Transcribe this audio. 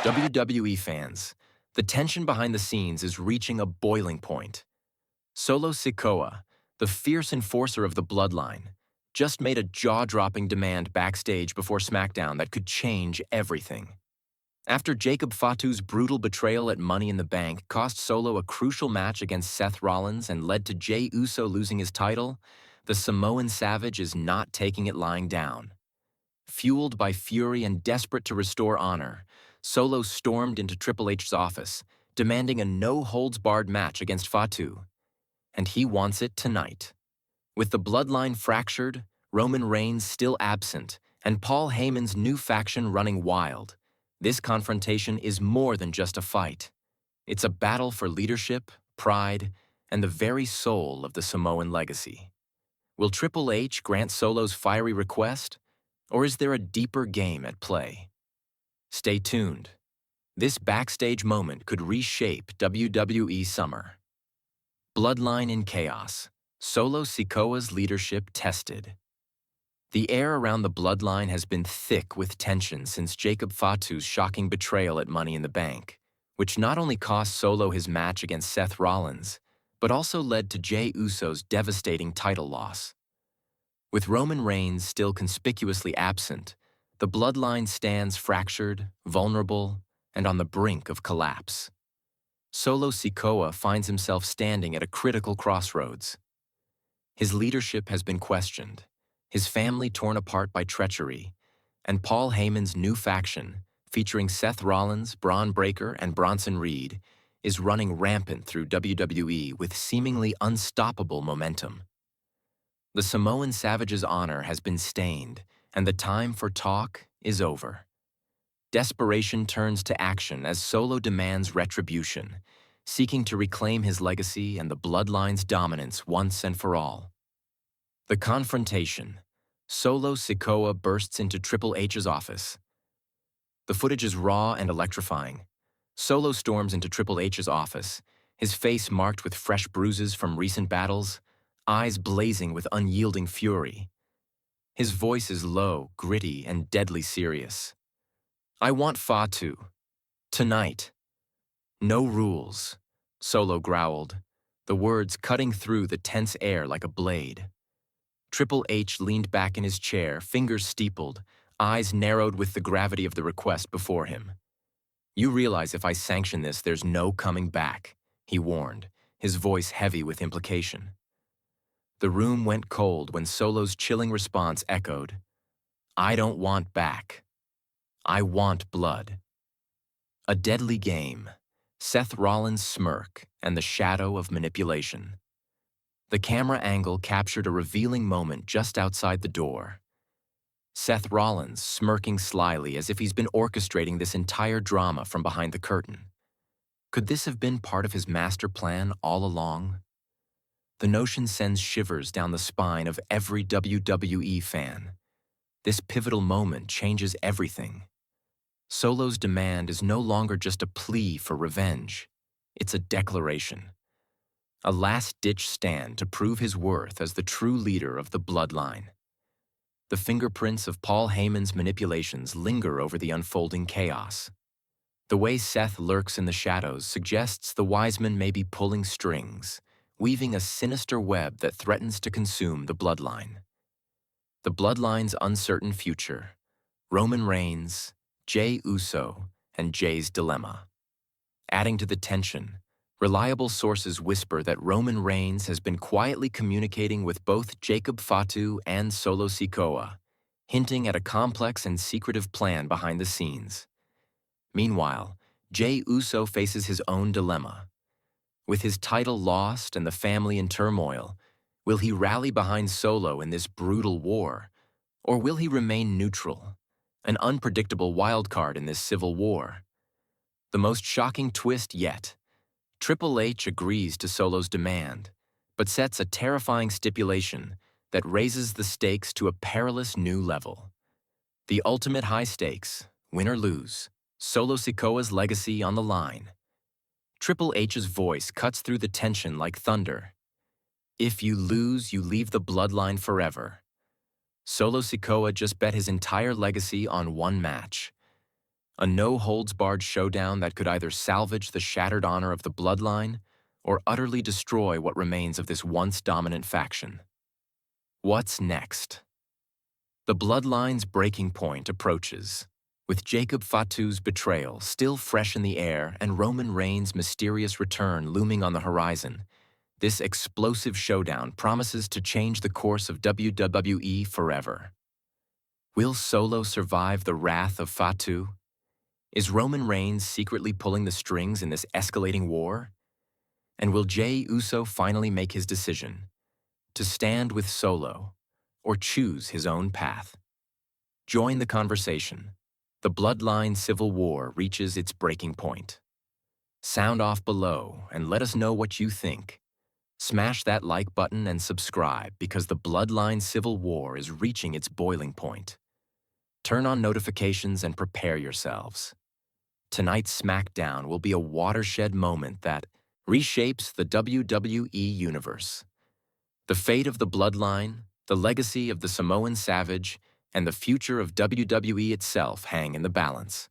WWE fans, the tension behind the scenes is reaching a boiling point. Solo Sikoa, the fierce enforcer of the bloodline, just made a jaw-dropping demand backstage before SmackDown that could change everything. After Jacob Fatu's brutal betrayal at Money in the Bank cost Solo a crucial match against Seth Rollins and led to Jey Uso losing his title, the Samoan Savage is not taking it lying down. Fueled by fury and desperate to restore honor, Solo stormed into Triple H's office, demanding a no-holds-barred match against Fatu. And he wants it tonight. With the bloodline fractured, Roman Reigns still absent, and Paul Heyman's new faction running wild, this confrontation is more than just a fight. It's a battle for leadership, pride, and the very soul of the Samoan legacy. Will Triple H grant Solo's fiery request, or is there a deeper game at play? Stay tuned. This backstage moment could reshape WWE Summer. Bloodline in chaos. Solo Sikoa's leadership tested. The air around the bloodline has been thick with tension since Jacob Fatu's shocking betrayal at Money in the Bank, which not only cost Solo his match against Seth Rollins, but also led to Jey Uso's devastating title loss. With Roman Reigns still conspicuously absent, the bloodline stands fractured, vulnerable, and on the brink of collapse. Solo Sikoa finds himself standing at a critical crossroads. His leadership has been questioned, his family torn apart by treachery, and Paul Heyman's new faction, featuring Seth Rollins, Braun Breaker, and Bronson Reed, is running rampant through WWE with seemingly unstoppable momentum. The Samoan Savage's honor has been stained, and the time for talk is over. Desperation turns to action as Solo demands retribution, seeking to reclaim his legacy and the bloodline's dominance once and for all. The confrontation. Solo Sikoa bursts into Triple H's office. The footage is raw and electrifying. Solo storms into Triple H's office, his face marked with fresh bruises from recent battles, eyes blazing with unyielding fury. His voice is low, gritty, and deadly serious. "I want Fatu. Tonight." "No rules," Solo growled, the words cutting through the tense air like a blade. Triple H leaned back in his chair, fingers steepled, eyes narrowed with the gravity of the request before him. "You realize if I sanction this, there's no coming back," he warned, his voice heavy with implication. The room went cold when Solo's chilling response echoed, "I don't want back. I want blood." A deadly game. Seth Rollins' smirk and the shadow of manipulation. The camera angle captured a revealing moment just outside the door. Seth Rollins smirking slyly as if he's been orchestrating this entire drama from behind the curtain. Could this have been part of his master plan all along? The notion sends shivers down the spine of every WWE fan. This pivotal moment changes everything. Solo's demand is no longer just a plea for revenge. It's a declaration. A last-ditch stand to prove his worth as the true leader of the bloodline. The fingerprints of Paul Heyman's manipulations linger over the unfolding chaos. The way Seth lurks in the shadows suggests the Wiseman may be pulling strings, weaving a sinister web that threatens to consume the bloodline. The bloodline's uncertain future. Roman Reigns, Jey Uso, and Jey's dilemma. Adding to the tension, reliable sources whisper that Roman Reigns has been quietly communicating with both Jacob Fatu and Solo Sikoa, hinting at a complex and secretive plan behind the scenes. Meanwhile, Jey Uso faces his own dilemma. With his title lost and the family in turmoil, will he rally behind Solo in this brutal war, or will he remain neutral, an unpredictable wildcard in this civil war? The most shocking twist yet. Triple H agrees to Solo's demand, but sets a terrifying stipulation that raises the stakes to a perilous new level. The ultimate high stakes, win or lose, Solo Sikoa's legacy on the line. Triple H's voice cuts through the tension like thunder. "If you lose, you leave the bloodline forever." Solo Sikoa just bet his entire legacy on one match. A no-holds-barred showdown that could either salvage the shattered honor of the bloodline or utterly destroy what remains of this once dominant faction. What's next? The bloodline's breaking point approaches, with Jacob Fatu's betrayal still fresh in the air and Roman Reigns' mysterious return looming on the horizon. This explosive showdown promises to change the course of WWE forever. Will Solo survive the wrath of Fatu? Is Roman Reigns secretly pulling the strings in this escalating war? And will Jey Uso finally make his decision, to stand with Solo or choose his own path? Join the conversation. The Bloodline Civil War reaches its breaking point. Sound off below and let us know what you think. Smash that like button and subscribe because the Bloodline Civil War is reaching its boiling point. Turn on notifications and prepare yourselves. Tonight's SmackDown will be a watershed moment that reshapes the WWE Universe. The fate of the Bloodline, the legacy of the Samoan Savage, and the future of WWE itself hang in the balance.